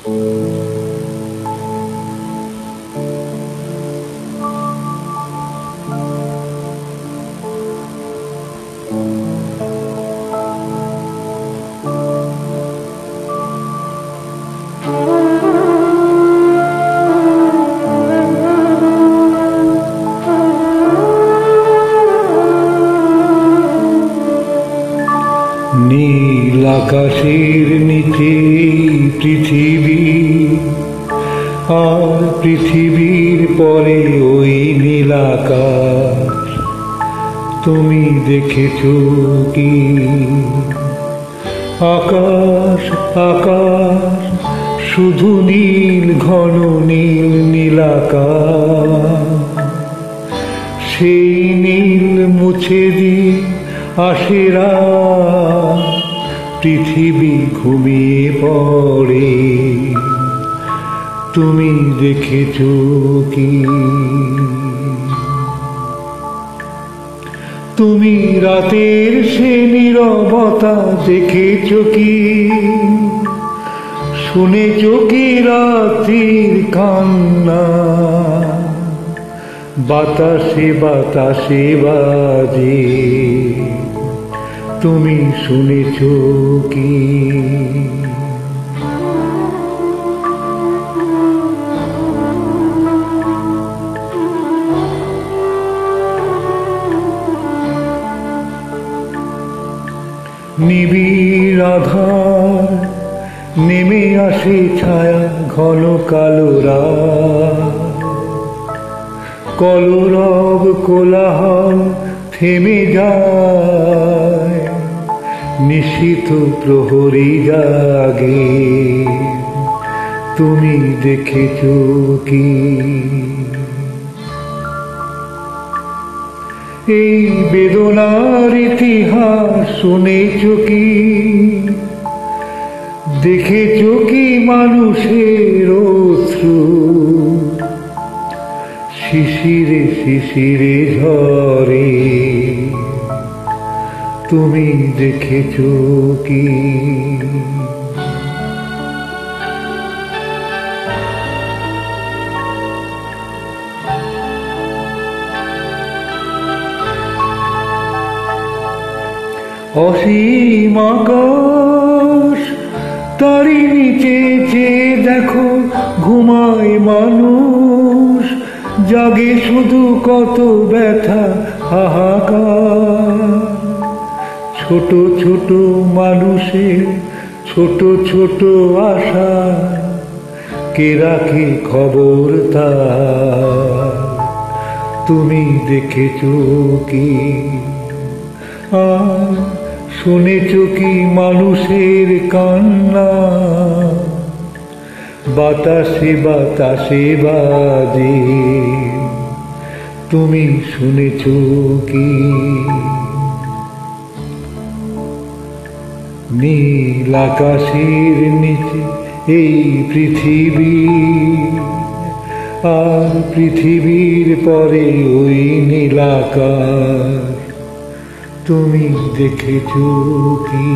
নীল আকাশের নিচে পৃথিবী, আর পৃথিবীর পরে ওই নীল আকাশ। তুমি দেখেছো কি? আকাশ আকাশ শুধু নীল, ঘন নীল নীল আকাশ। সেই নীল মুছে দিয়ে আসে রাত, পৃথিবী ঘুমিয়ে পড়ে। তুমি দেখেছো কি? তুমি রাতের সে নীরবতা দেখেছো কি? শুনেছো কি রাত্রির কান্না? বাতাসে বাতাসে বাজে, তুমি শুনেছো কি? নিবিড় আধার নেমে আসে ছায়া, ঘন কালো রাত। কলরব কোলাহল থেমে যায়, নিশীথ প্রহরী জাগে। তুমি দেখেছো কি? এই বেদনার ইতিহাস শুনেছো কি? দেখেছো কি মানুষের অশ্রু শিশিরে শিশিরে ঝরে? তুমি দেখেছো কি? অসীম আকাশ, তারই নিচে চেয়ে দেখো ঘুমায় মানুষ, জাগে শুধু কত ব্যথা হাহাকার। ছোট ছোট মানুষের ছোট ছোট আশা, কে রাখে খবর তার? তুমি দেখেছো কি? আর শুনেছো কি মানুষের কান্না? বাতাসে বাতাসে বাজে, তুমি শুনেছো কি? নীল আকাশের নিচে এই পৃথিবী, আর পৃথিবীর পরে ওই নীল আকাশ। তুমি দেখেছো কি?